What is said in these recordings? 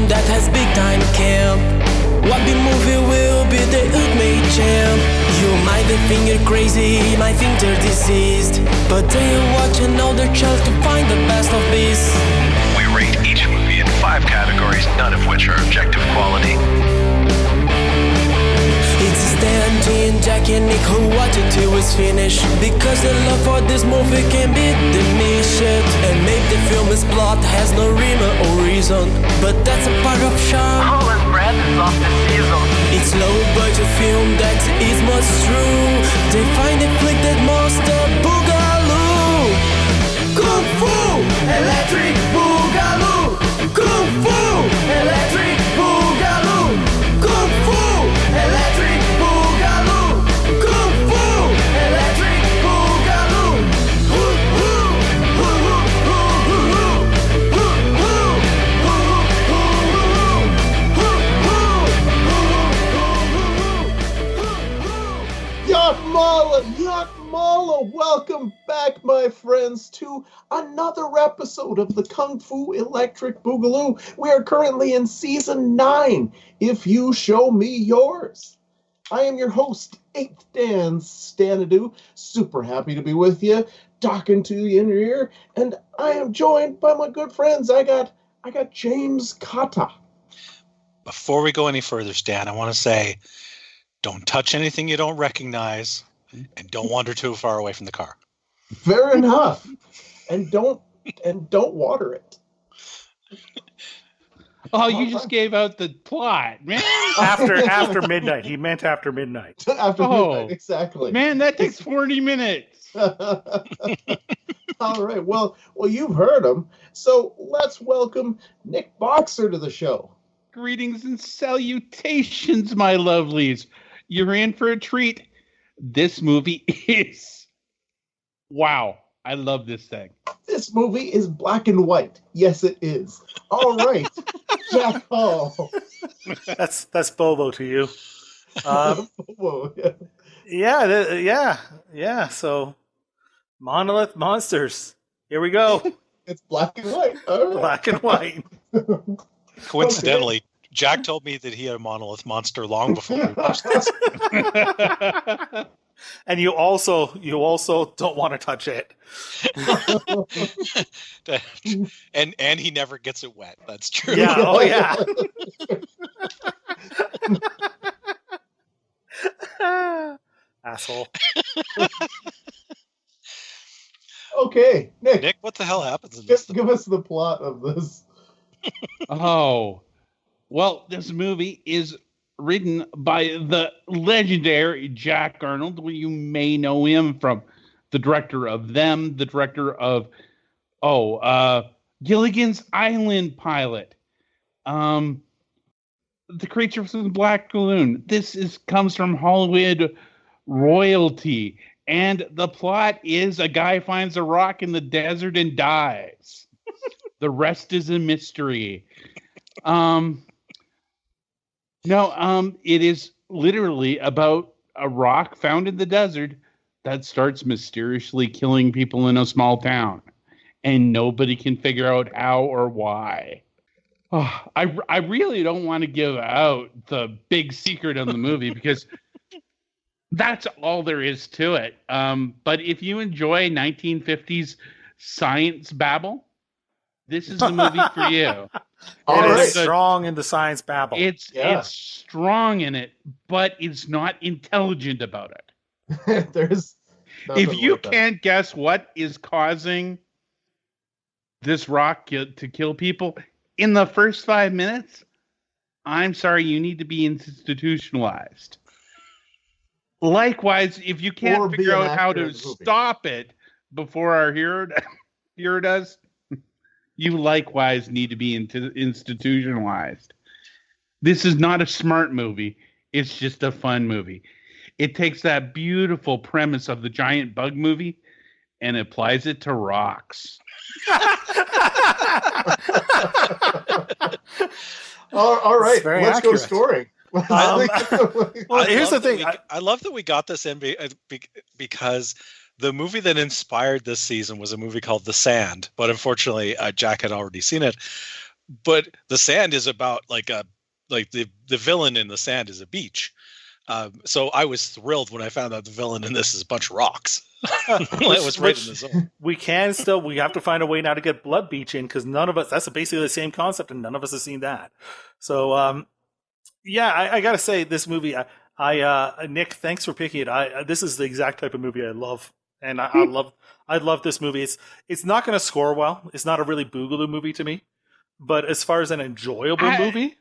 that has big time camp. What the movie will be the ultimate champ. You might think you're crazy, might think they're diseased, but they're watching all their chance to find the best of beasts. We rate each movie in 5 categories, none of which are objective quality. It's Stan, Gene, Jack, and Nick who watch it till it's finished, because the love for this movie can be diminished. And maybe the film's plot has no rhyme or reason, but that's a part of charm. Colin's breath is off the season. It's low budget film that is much true. They find afflicted monster boogaloo. Kung Fu Electric Boogaloo. Kung Fu Electric Boogaloo. Kung Fu Electric Boogaloo. Kung Fu Electric Boogaloo. Yakmala, welcome back, my friends, to another episode of the Kung Fu Electric Boogaloo. We are currently in Season 9, If You Show Me Yours. I am your host, 8th Dan Stanadu. Super happy to be with you, talking to you in your ear, and I am joined by my good friends. I got James Kata. Before we go any further, Stan, I want to say, don't touch anything you don't recognize, and don't wander too far away from the car. Fair enough. And don't water it. Oh, you just gave out the plot, man. After midnight. He meant after midnight. After midnight, exactly. Man, that takes 40 minutes. All right. Well, you've heard him. So let's welcome Nick Boxer to the show. Greetings and salutations, my lovelies. You're in for a treat. This movie is... Wow. I love this thing. This movie is black and white. Yes, it is. All right. Jack Hall. That's Bobo to you. Whoa, Yeah. So, Monolith Monsters. Here we go. It's black and white. All right. Black and white. Coincidentally, Jack told me that he had a monolith monster long before we watched this. And you also don't want to touch it. and he never gets it wet. That's true. Yeah. Oh yeah. Asshole. Okay, Nick, what the hell happens in this? Give us the plot of this. Oh, well, this movie is written by the legendary Jack Arnold. Well, you may know him from the director of Them, the director of Gilligan's Island pilot, The Creature from the Black Lagoon. This comes from Hollywood royalty, and the plot is a guy finds a rock in the desert and dies. The rest is a mystery. It is literally about a rock found in the desert that starts mysteriously killing people in a small town, and nobody can figure out how or why. Oh, I really don't want to give out the big secret of the movie because that's all there is to it. But if you enjoy 1950s science babble, this is the movie for you. It's strong in the science babble. It's strong in it, but it's not intelligent about it. If you can't guess what is causing this rock to kill people in the first 5 minutes, I'm sorry, you need to be institutionalized. Likewise, if you can't figure out how to stop it before our hero does, you likewise need to be institutionalized. This is not a smart movie. It's just a fun movie. It takes that beautiful premise of the giant bug movie and applies it to rocks. All right, let's go story. Well, here's the thing. I love that we got this in because the movie that inspired this season was a movie called The Sand, but unfortunately, Jack had already seen it. but the sand is about like the villain in the sand is a beach. So I was thrilled when I found out the villain in this is a bunch of rocks. That was right in the zone. We have to find a way now to get Blood Beach in, because none of us, that's basically the same concept, and none of us have seen that. So, I got to say, this movie, Nick, thanks for picking it. This is the exact type of movie I love. And I love this movie. It's not going to score well. It's not a really boogaloo movie to me. But as far as an enjoyable movie,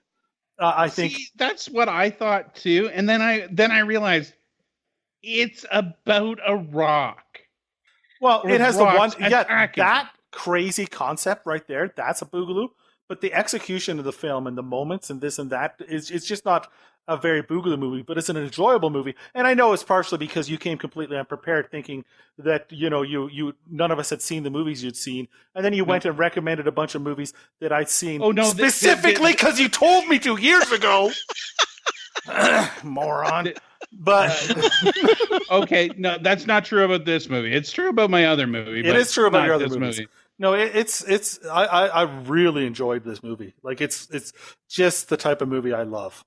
I think that's what I thought too. And then I realized it's about a rock. Well, it has rocks that crazy concept right there. That's a boogaloo. But the execution of the film and the moments and this and that it's just not a very boogaloo movie, but it's an enjoyable movie. And I know it's partially because you came completely unprepared, thinking that you none of us had seen the movies you'd seen, and then you went and recommended a bunch of movies that I'd seen. Oh no! Specifically because you told me 2 years ago, moron. But okay, no, that's not true about this movie. It's true about my other movie. It is true about your other movies. Movie. No, I really enjoyed this movie. Like it's just the type of movie I love.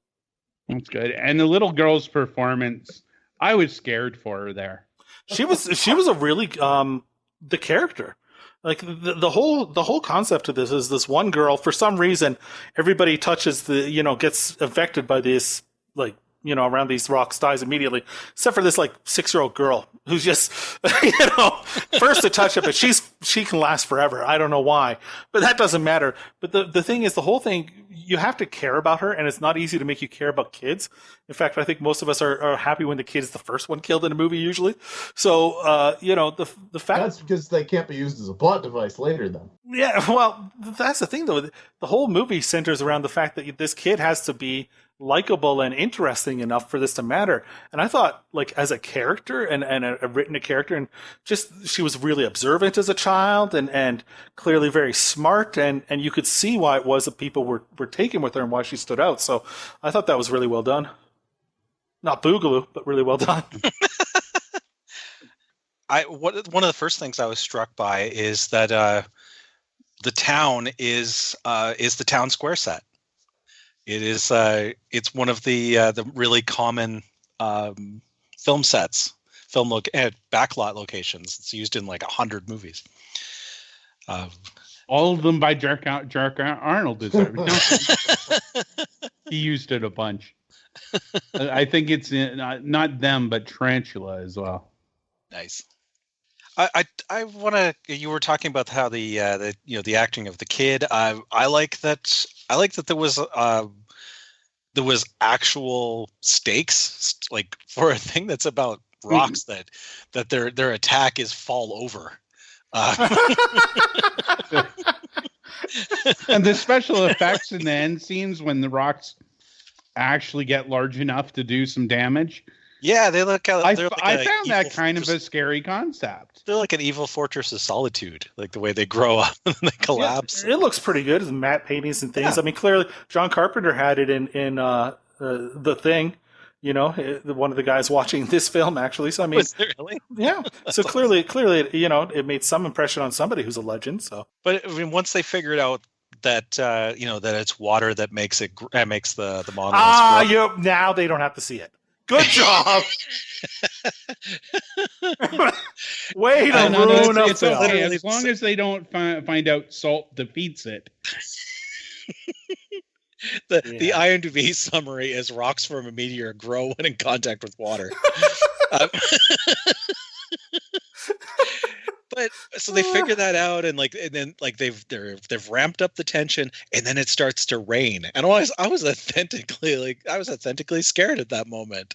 That's good. And the little girl's performance, I was scared for her there. She was a really the character. Like the whole concept of this is this one girl, for some reason everybody touches gets affected by this, like, around these rocks, dies immediately, except for this like 6-year-old girl who's just first to touch it, but she can last forever. I don't know why, but that doesn't matter. But the thing is, the whole thing, you have to care about her, and it's not easy to make you care about kids. In fact, I think most of us are happy when the kid is the first one killed in a movie usually. So the fact that's because they can't be used as a plot device later then. Yeah, well, that's the thing though. The whole movie centers around the fact that this kid has to be likable and interesting enough for this to matter. And I thought, like, as a character and a written character, and just she was really observant as a child and clearly very smart, and you could see why it was that people were taken with her and why she stood out. So I thought that was really well done. Not boogaloo, but really well done. One of the first things I was struck by is that the town is the town square set. It is it's one of the really common film sets, backlot locations. It's used in like 100 movies. All of them by Jark Arnold. He used it a bunch. I think it's not them, but Tarantula as well. Nice. I want to. You were talking about how the acting of the kid. I like that. I like that there was actual stakes, like for a thing that's about rocks, that their attack is fall over. And the special effects in the end scenes when the rocks actually get large enough to do some damage. Yeah, they look. I found that kind of a scary concept. They're like an evil fortress of solitude, like the way they grow up and they collapse. Yeah, it looks pretty good. It's matte paintings and things. Yeah. I mean, clearly, John Carpenter had it in The Thing. One of the guys watching this film, actually. So I mean, was it really? Yeah. So clearly, it made some impression on somebody who's a legend. So, but I mean, once they figured out that that it's water that makes the monolith. Now they don't have to see it. Good job. Way to ruin a film. Okay. As long as they don't find out salt defeats it. The IMDb summary is rocks from a meteor grow when in contact with water. But so they figure that out, and then they've ramped up the tension, and then it starts to rain. And I was authentically scared at that moment.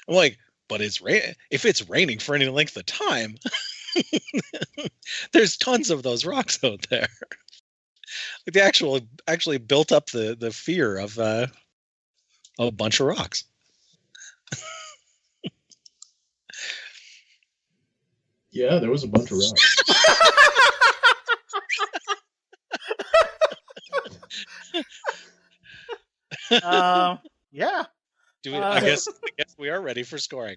I'm like, but if it's raining for any length of time, there's tons of those rocks out there. Like they actually built up the fear of a bunch of rocks. Yeah, there was a bunch of rocks. Yeah. I guess we are ready for scoring.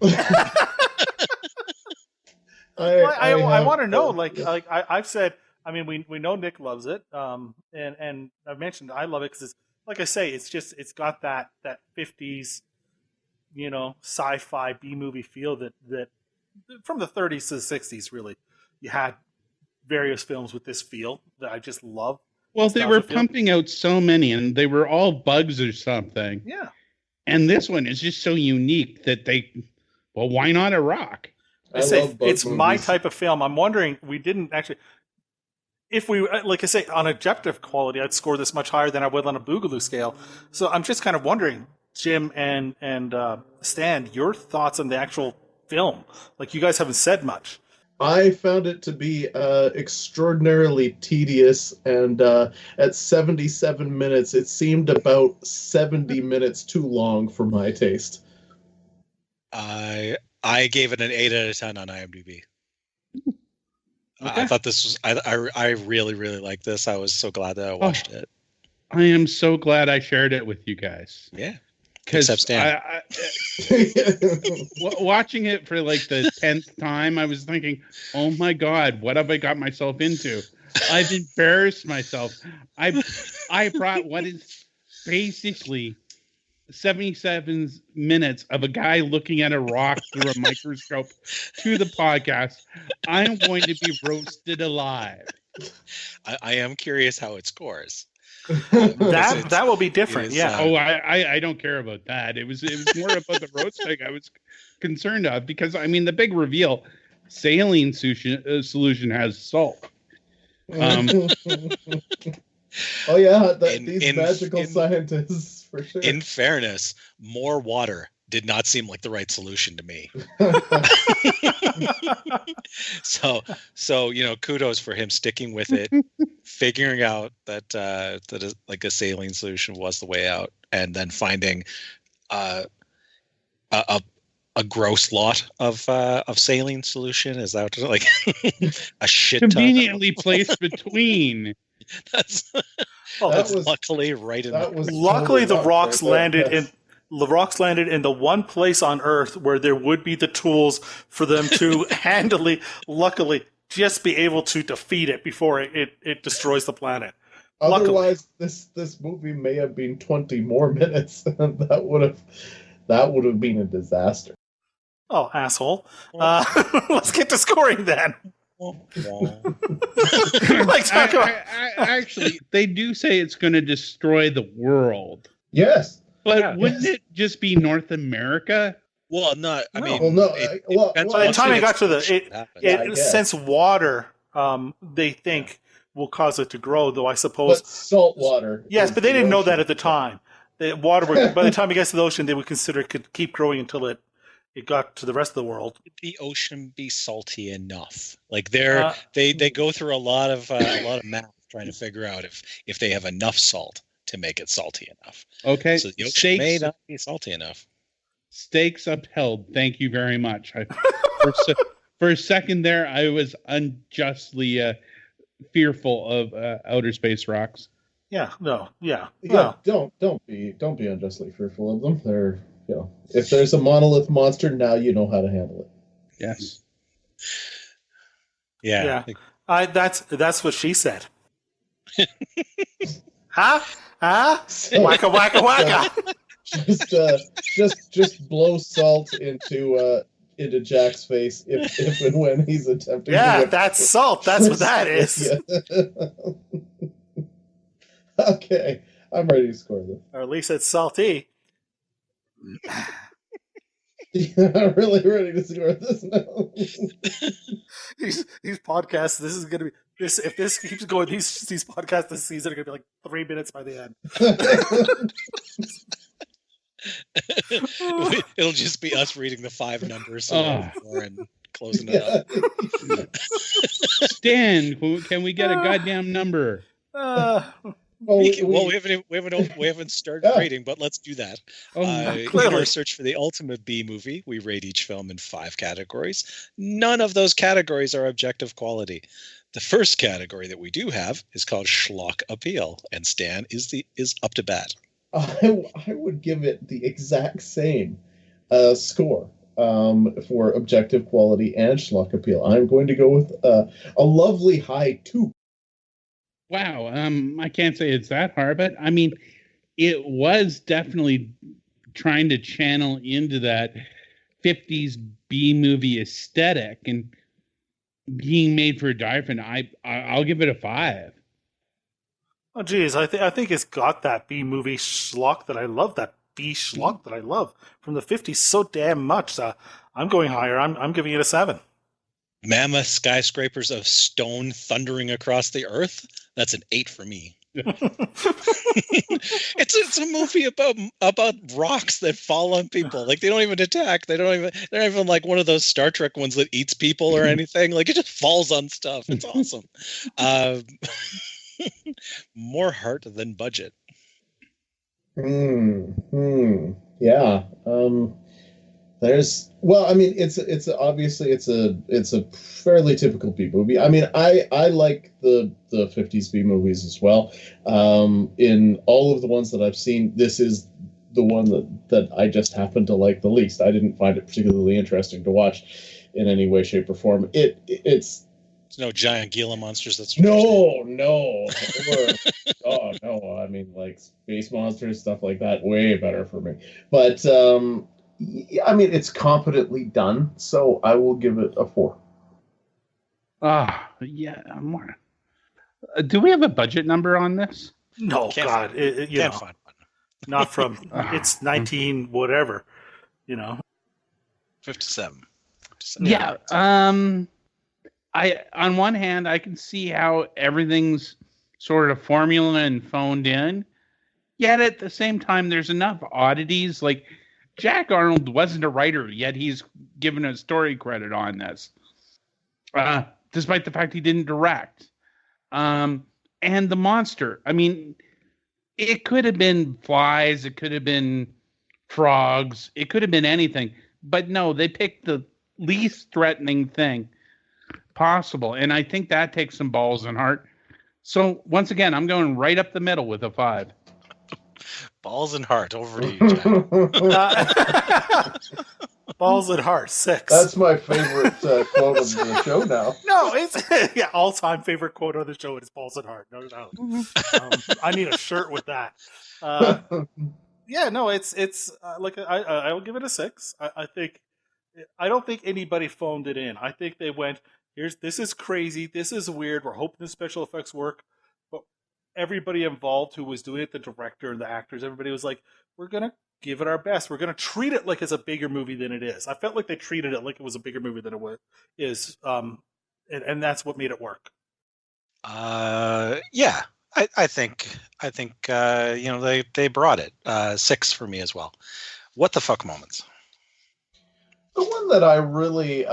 I want to know, like I've said, I mean, we know Nick loves it, and I've mentioned I love it because it's like I say, it's got that 50s, sci-fi B movie feel that from the 30s to the 60s. Really, you had various films with this feel that I just love. Well, they were Nostalgia feel. pumping out so many, and they were all bugs or something. Yeah. And this one is just so unique that why not a rock? I say love bug it's my movies. type of film. I'm wondering, we didn't actually, if we, like I say, on objective quality, I'd score this much higher than I would on a Boogaloo scale. So I'm just kind of wondering, Jim and Stan, your thoughts on the actual film. Like, you guys haven't said much. I found it to be extraordinarily tedious, and at 77 minutes, it seemed about 70 minutes too long for my taste. I gave it an 8 out of 10 on IMDb. Okay. I thought this was. I really, really liked this. I was so glad that I watched it. I am so glad I shared it with you guys. Yeah. Because Except Stan. Watching it for like the 10th time, I was thinking, oh my God, what have I got myself into? I've embarrassed myself. I brought what is basically 77 minutes of a guy looking at a rock through a microscope to the podcast. I'm going to be roasted alive. I am curious how it scores. That will be different. Yeah. Oh, I don't care about that. It was more about the roasting I was concerned of, because I mean the big reveal, saline solution has salt. Oh yeah, these magical scientists for sure. In fairness, more water did not seem like the right solution to me. So kudos for him sticking with it, figuring out that like a saline solution was the way out, and then finding a gross lot of saline solution. Is that like a shit ton? Conveniently placed between. That's was luckily right in. Luckily, the rocks landed in. The rocks landed in the one place on Earth where there would be the tools for them to luckily, just be able to defeat it before it destroys the planet. Otherwise, this movie may have been 20 more minutes, and that would have been a disaster. Oh, asshole! Let's get to scoring then. Actually, they do say it's going to destroy the world. Yes. But wouldn't it just be North America? Well, not. I mean, by the time it got to since water, they think will cause it to grow. Though I suppose but salt water. Yes, but they didn't know that at the time. The water, by the time it gets to the ocean, they would consider it could keep growing until it got to the rest of the world. Would the ocean be salty enough? Like they go through a lot of math trying to figure out if they have enough salt to make it salty enough. Okay. So the ocean may not be salty enough. Stakes upheld. Thank you very much. For a second there, I was unjustly fearful of outer space rocks. Yeah. No. Yeah. Yeah. Don't be unjustly fearful of them. They're if there's a monolith monster, now you know how to handle it. Yes. Yeah. That's what she said. Huh? Wacka wacka wacka. Just blow salt into Jack's face if and when he's attempting. Yeah, that's salt. That's what that is. Okay, I'm ready to score this. Or at least it's salty. I'm really ready to score this now. These podcasts. This is gonna be this. If this keeps going, these podcasts this season are gonna be like 3 minutes by the end. It'll just be us reading the 5 numbers and closing it up. Stan, can we get a goddamn number? We haven't started rating, but let's do that. In our search for the ultimate B movie, we rate each film in 5 categories. None of those categories are objective quality. The first category that we do have is called Schlock Appeal, and Stan is up to bat. I would give it the exact same score for objective quality and Schlock Appeal. I'm going to go with a lovely high 2. Wow. I can't say it's that hard, but I mean, it was definitely trying to channel into that 50s B movie aesthetic and being made for a diaphragm. I'll give it a 5. Oh, geez, I think it's got that B movie schlock that I love. That B schlock that I love from the 50s so damn much. I'm going higher. I'm giving it a 7. Mammoth skyscrapers of stone thundering across the earth. That's an 8 for me. It's a movie about rocks that fall on people. Like, they don't even attack. They're not even like one of those Star Trek ones that eats people or anything. Like, it just falls on stuff. It's awesome. More heart than budget. Yeah. It's obviously it's a fairly typical B movie. I mean, I like the 50s B movies as well. In all of the ones that I've seen, this is the one that I just happen to like the least. I didn't find it particularly interesting to watch in any way, shape, or form. It's no giant Gila monsters. That's no. Oh no! I mean, like space monsters, stuff like that, way better for me. But I mean, it's competently done, so I will give it a 4. Yeah, more. Do we have a budget number on this? No, Can't God, Can't find one. not from it's 19 whatever, 57. Yeah. I on one hand, I can see how everything's sort of formula and phoned in, yet at the same time, there's enough oddities. Like, Jack Arnold wasn't a writer, yet he's given a story credit on this, despite the fact he didn't direct. And the monster, I mean, it could have been flies, it could have been frogs, it could have been anything. But no, they picked the least threatening thing possible. And I think that takes some balls and heart. So once again, I'm going right up the middle with a 5. Balls and heart. Over to you, Jack. Balls and heart, 6. That's my favorite quote of the show now. No, it's all-time favorite quote on the show is balls and heart. No doubt. I need a shirt with that. It's like I will give it a 6. I don't think anybody phoned it in. I think they went, this is crazy, this is weird, we're hoping the special effects work, but everybody involved who was doing it, the director and the actors, everybody was like, we're gonna give it our best. We're gonna treat it like it's a bigger movie than it is. I felt like they treated it like it was a bigger movie than it is, and that's what made it work. Yeah, I think they brought it. 6 for me as well. What the fuck moments? The one that I really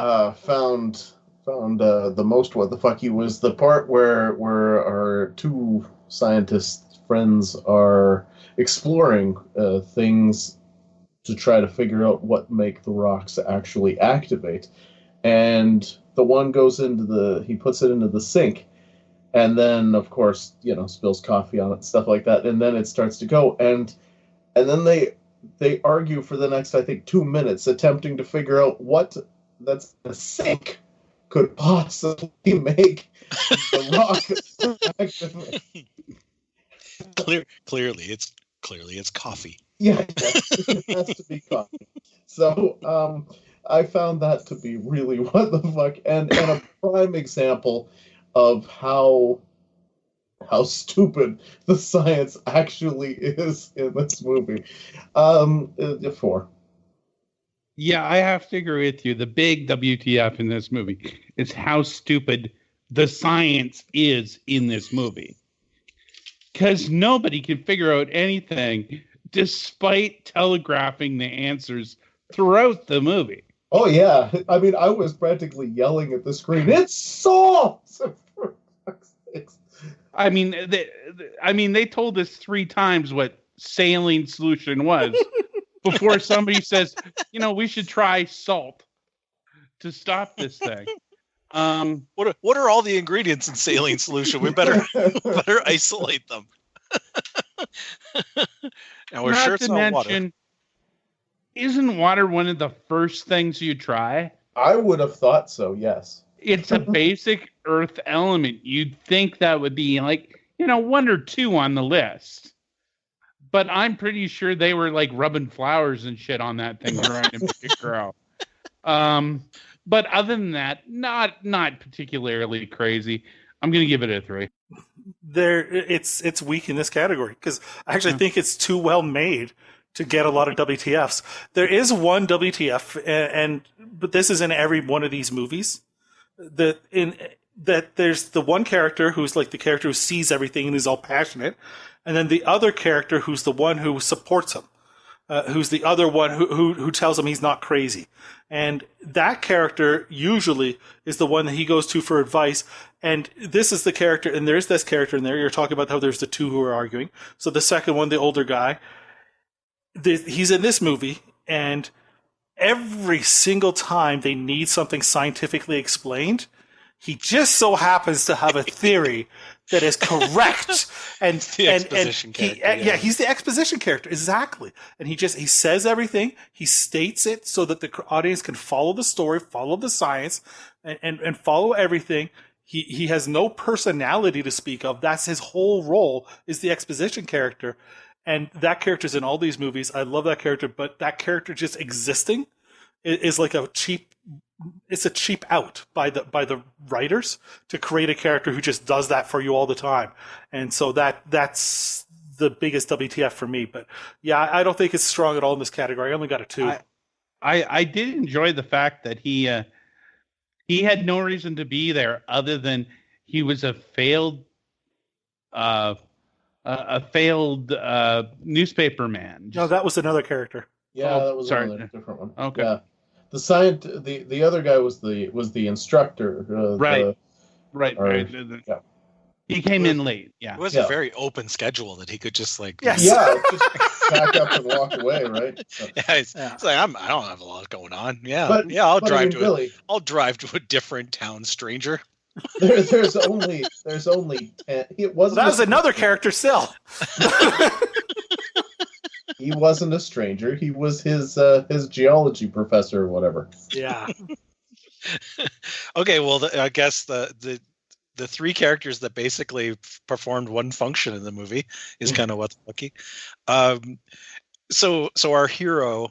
found the most what the fucky was the part where our two scientist friends are exploring things to try to figure out what make the rocks actually activate. And the one goes he puts it into the sink, and then of course, spills coffee on it, stuff like that, and then it starts to go, and then they argue for the next, I think, 2 minutes attempting to figure out what that's the sink could possibly make the rock activate. Clearly it's coffee. Yeah, it has to be coffee. So I found that to be really what the fuck, and a prime example of how stupid the science actually is in this movie. 4. Yeah, I have to agree with you. The big WTF in this movie is how stupid the science is in this movie. Because nobody can figure out anything despite telegraphing the answers throughout the movie. Oh, yeah. I mean, I was practically yelling at the screen, "It's salt!" For fuck's sakes. I mean, they told us 3 times what saline solution was before somebody says, we should try salt to stop this thing. What are all the ingredients in saline solution? We better isolate them. And we're sure it's not water. Isn't water one of the first things you try? I would have thought so, yes. It's a basic earth element. You'd think that would be like, one or two on the list. But I'm pretty sure they were like rubbing flowers and shit on that thing trying to make it grow. But other than that, not particularly crazy. I'm going to give it a 3. It's weak in this category because I actually think it's too well made to get a lot of WTFs. There is one WTF, but this is in every one of these movies. That there's the one character who's like the character who sees everything and is all passionate, and then the other character who's the one who supports him, who's the other one who tells him he's not crazy. And that character usually is the one that he goes to for advice. And this is the character, and there's this character in there. You're talking about how there's the two who are arguing. So the second one, the older guy, he's in this movie, and every single time they need something scientifically explained, he just so happens to have a theory that is correct. And the exposition character. Yeah, he's the exposition character, exactly. And he says everything, he states it so that the audience can follow the story, follow the science, and follow everything. He has no personality to speak of. That's his whole role, is the exposition character. And that character's in all these movies. I love that character, but that character just existing is like a cheap out by the writers to create a character who just does that for you all the time. And so that's the biggest WTF for me. But yeah, I don't think it's strong at all in this category. I only got a 2. I did enjoy the fact that he had no reason to be there other than he was a failed newspaper man. No, that was another character. Yeah, that was another different one. Okay. Yeah. The other guy was the instructor. Right. Yeah. He came in late. Yeah. It was a very open schedule that he could just like. Yes. Yeah, just pack up and walk away, right? So. Yeah, it's like I don't have a lot going on. Yeah, But- I'll but drive I mean, I'll drive to a different town, stranger. There's only 10. It wasn't. That was another character still. He wasn't a stranger. He was his geology professor or whatever. Yeah. Okay, well, I guess the 3 characters that basically performed one function in the movie is kind of what's lucky. So our hero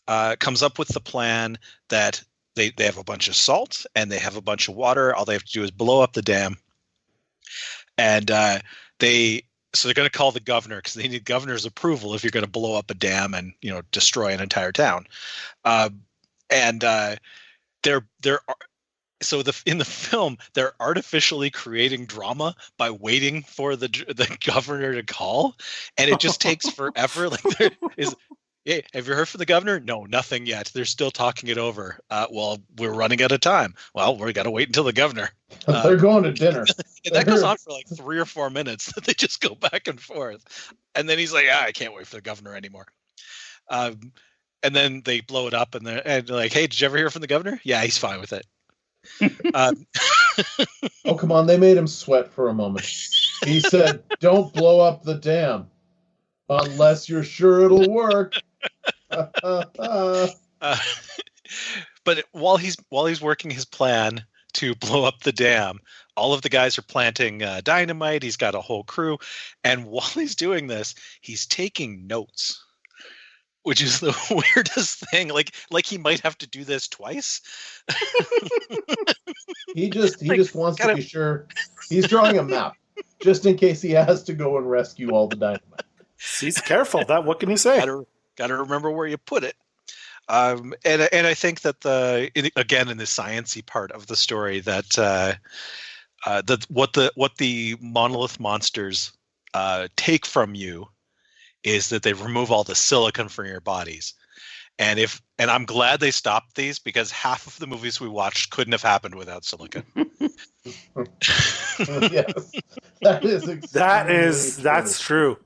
comes up with the plan that they have a bunch of salt and they have a bunch of water. All they have to do is blow up the dam, and so they're going to call the governor because they need governor's approval if you're going to blow up a dam and destroy an entire town. In the film, they're artificially creating drama by waiting for the governor to call, and it just takes forever. Like there is. Hey, have you heard from the governor? No, nothing yet. They're still talking it over. Well, we're running out of time. Well, we got to wait until the governor. They're going to dinner. That goes on for like 3 or 4 minutes. They just go back and forth. And then he's like, I can't wait for the governor anymore. And then they blow it up and they're like, hey, did you ever hear from the governor? Yeah, he's fine with it. Oh, come on. They made him sweat for a moment. He said, don't blow up the dam unless you're sure it'll work. But while he's working his plan to blow up the dam, all of the guys are planting dynamite. He's got a whole crew, and while he's doing this, he's taking notes, which is the weirdest thing. Like he might have to do this twice. He just wants to be sure. He's drawing a map just in case he has to go and rescue all the dynamite. He's careful. What can you say? Got to remember where you put it. And I think that again in the sciencey part of the story that what the Monolith Monsters take from you is that they remove all the silicon from your bodies. And I'm glad they stopped these because half of the movies we watched couldn't have happened without silicon. Yes, that's true.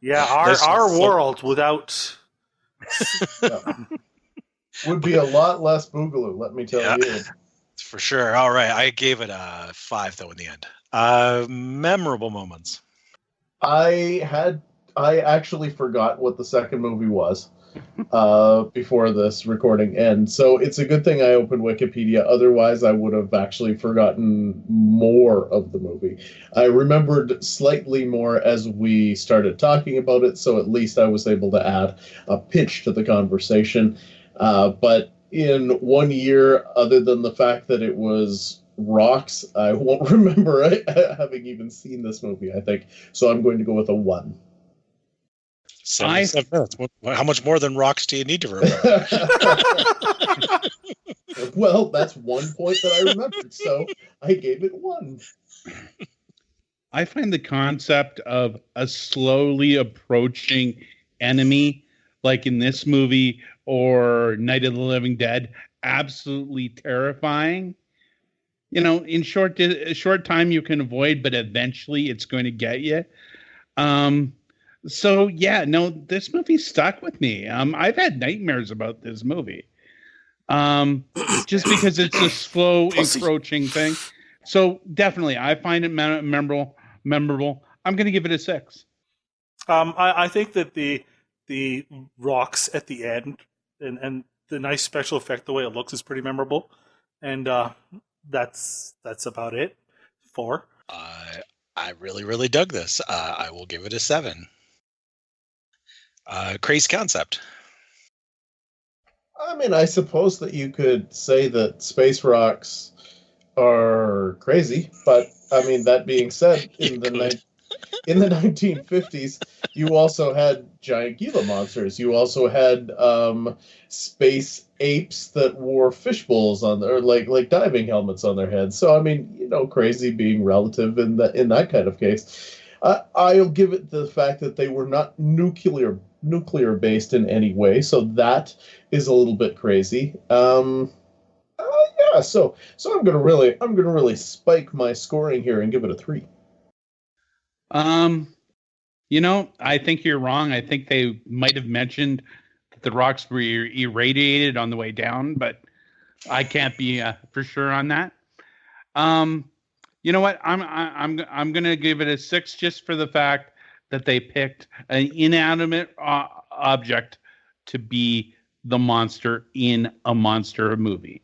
Yeah, our world without would be a lot less boogaloo, let me tell you. For sure. All right, I gave it a 5 though in the end. Memorable moments. I I actually forgot what the second movie was before this recording, and so it's a good thing I opened Wikipedia. Otherwise, I would have actually forgotten more of the movie. I remembered slightly more as we started talking about it, so at least I was able to add a pitch to the conversation. But in 1 year, other than the fact that it was rocks, I won't remember having even seen this movie, I think. So I'm going to go with a 1. 77 minutes. How much more than rocks do you need to remember? Well, that's 1 point that I remembered, so I gave it 1. I find the concept of a slowly approaching enemy, like in this movie or Night of the Living Dead, absolutely terrifying. You know, in short time you can avoid, but eventually it's going to get you. So yeah, no, this movie stuck with me. I've had nightmares about this movie. Just because it's a slow encroaching thing. So definitely, I find it memorable. I'm going to give it a 6. I think that the rocks at the end and the nice special effect, the way it looks, is pretty memorable, and that's about it. 4. I really dug this. I will give it a 7. Crazy concept. I mean, I suppose that you could say that space rocks are crazy, but I mean, that being said, in the 1950s, you also had giant Gila monsters. You also had space apes that wore fish bowls on their like diving helmets on their heads. So I mean, you know, crazy being relative in that kind of case. I'll give it the fact that they were not nuclear based in any way, so that is a little bit crazy. Yeah, so I'm gonna really spike my scoring here and give it a 3. You know, I think you're wrong. I think they might have mentioned that the rocks were irradiated on the way down, but I can't be for sure on that. You know what? I'm gonna give it a 6 just for the fact that they picked an inanimate object to be the monster in a monster movie.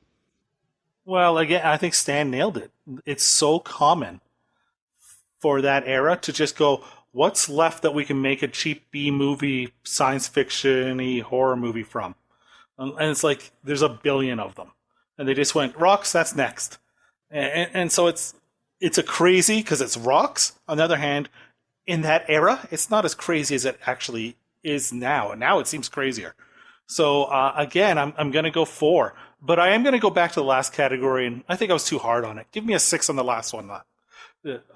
Well, again, I think Stan nailed it. It's so common for that era to just go, what's left that we can make a cheap B movie, science fiction-y horror movie from? And it's like, there's a billion of them. And they just went, rocks, that's next. And so it's a crazy, because it's rocks. On the other hand, in that era, it's not as crazy as it actually is now. And now it seems crazier. So again, I'm going to go 4. But I am going to go back to the last category, and I think I was too hard on it. Give me a 6 on the last one.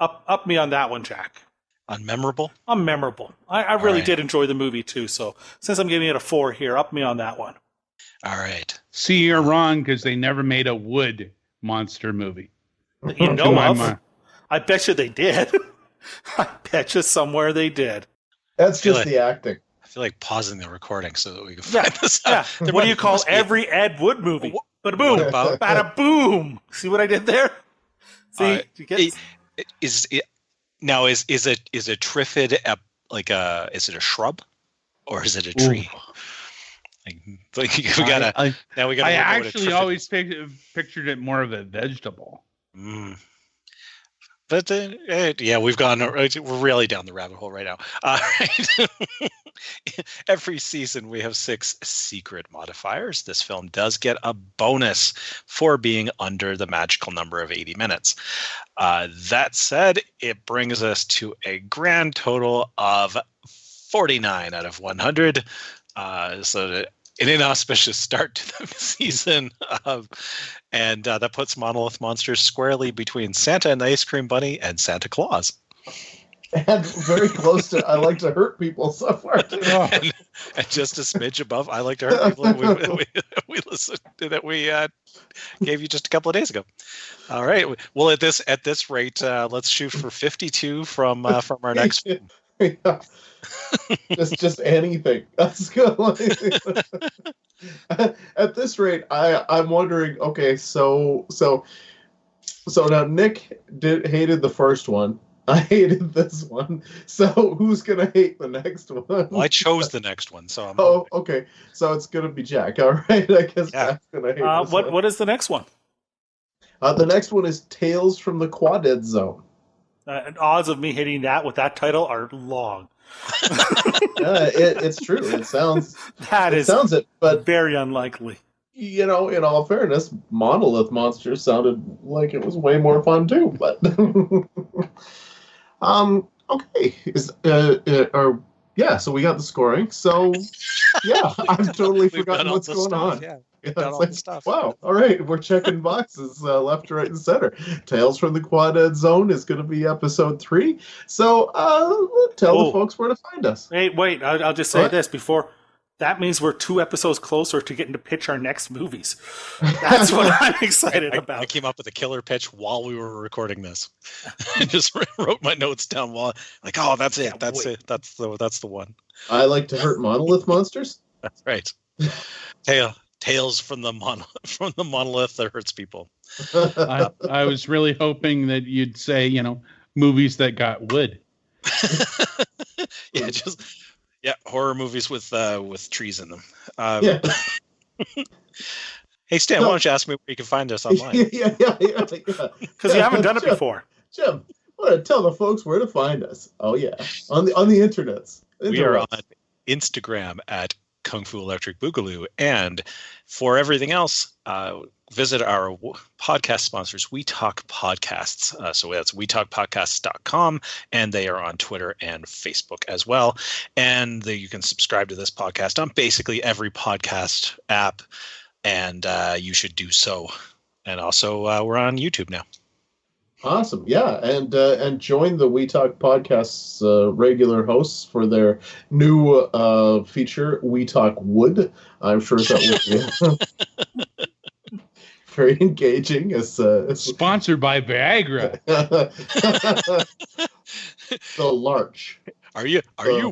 Up me on that one, Jack. Unmemorable? Unmemorable. I really did enjoy the movie, too. So since I'm giving it a 4 here, up me on that one. All right. See, you're wrong, because they never made a wood monster movie. You know of? I bet you they did. I bet you somewhere they did. That's just the acting. I feel like pausing the recording so that we can find this out. Yeah. What do you call every Ed Wood movie? Bada boom, bada boom. See what I did there? See, is it now? Is a triffid is it a shrub or is it a tree? Like we gotta. I actually always pictured it more of a vegetable. Mm. But yeah, we've gone. We're really down the rabbit hole right now. Right. Every season we have 6 secret modifiers. This film does get a bonus for being under the magical number of 80 minutes. That said, it brings us to a grand total of 49 out of 100. So an inauspicious start to the season. And that puts Monolith Monsters squarely between Santa and the Ice Cream Bunny and Santa Claus. And very close to I Like to Hurt People so far, too. And just a smidge above I Like to Hurt People we listened to that we gave you just a couple of days ago. All right. Well, at this rate, let's shoot for 52 from our next film. Yeah. just anything. That's good. At this rate, I'm wondering. Okay, so now Nick hated the first one. I hated this one. So who's gonna hate the next one? Well, I chose the next one, so I'm. Oh, okay. So it's gonna be Jack. All right. I guess Jack's gonna hate this one. What is the next one? The next one is Tales from the Quaded Zone. And odds of me hitting that with that title are long. It's true. It sounds but very unlikely. In all fairness, Monolith Monsters sounded like it was way more fun too. But okay, so we got the scoring. So yeah, I've totally forgotten what's going on. Yeah. Stuff. Wow. All right. We're checking boxes left, right, and center. Tales from the Quaded Zone is going to be episode 3. So tell the folks where to find us. Hey, wait. I'll just say this before. That means we're 2 episodes closer to getting to pitch our next movies. That's what I'm excited about. I came up with a killer pitch while we were recording this. I just wrote my notes down while that's it. That's it. That's the one. I like to hurt Monolith Monsters. That's right. Tales from the monolith that hurts people. I was really hoping that you'd say, movies that got wood. Horror movies with trees in them. Hey Stan, why don't you ask me where you can find us online? Yeah. Because you haven't done it before. Jim, I want to tell the folks where to find us. Oh yeah, on the internets. We are on Instagram at Kung Fu Electric Boogaloo, and for everything else, visit our podcast sponsors, We Talk Podcasts. So that's wetalkpodcasts.com, and they are on Twitter and Facebook as well. And you can subscribe to this podcast on basically every podcast app, and you should do so. And also, we're on YouTube now. Awesome, yeah, and join the We Talk Podcast's regular hosts for their new feature, We Talk Wood. I'm sure that will be very engaging. Sponsored by Viagra. The Larch. Are you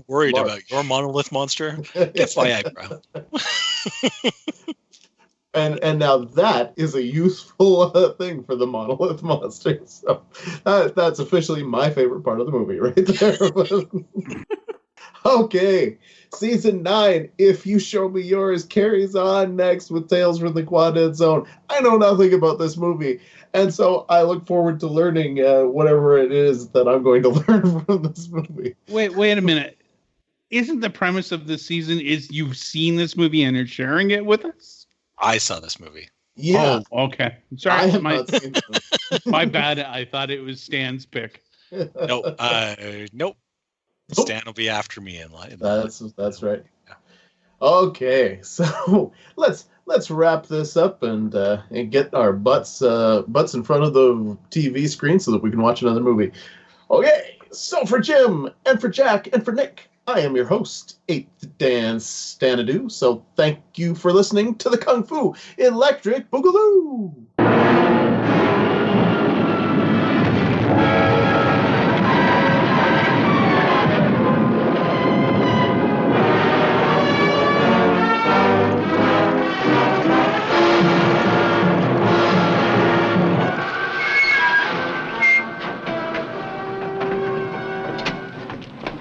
worried about your monolith monster? Get Viagra. And now that is a useful thing for the Monolith Monsters. So that's officially my favorite part of the movie right there. Okay, season 9, If You Show Me Yours, carries on next with Tales from the Quaded Zone. I know nothing about this movie, and so I look forward to learning whatever it is that I'm going to learn from this movie. Wait a minute. Isn't the premise of the season is you've seen this movie and you're sharing it with us? I saw this movie. Yeah. Oh, okay. Sorry, my bad. I thought it was Stan's pick. Nope. Stan will be after me in line. That's right. Yeah. Okay, so let's wrap this up and get our butts in front of the TV screen so that we can watch another movie. Okay, so for Jim and for Jack and for Nick, I am your host, 8th Dan Stanadu, so thank you for listening to the Kung Fu Electric Boogaloo!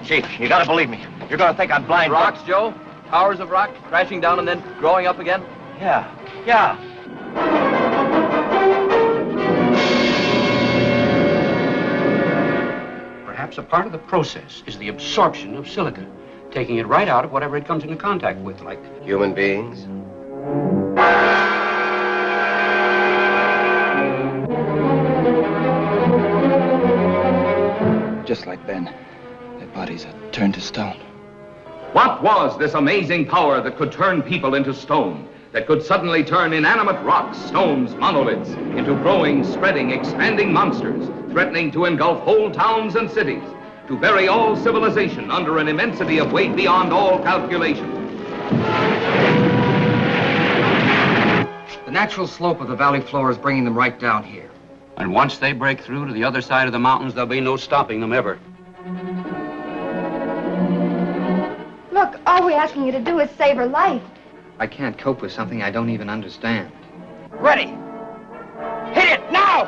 Chief, you gotta believe me. You're gonna think I'm blind. Rocks, Joe? Towers of rock crashing down and then growing up again? Yeah. Perhaps a part of the process is the absorption of silica, taking it right out of whatever it comes into contact with, like Human beings? Just like Ben. Their bodies are turned to stone. What was this amazing power that could turn people into stone? That could suddenly turn inanimate rocks, stones, monoliths into growing, spreading, expanding monsters, threatening to engulf whole towns and cities, to bury all civilization under an immensity of weight beyond all calculation. the natural slope of the valley floor is bringing them right down here. And once they break through to the other side of the mountains, there'll be no stopping them ever. Look, all we're asking you to do is save her life. I can't cope with something I don't even understand. Ready. Hit it now!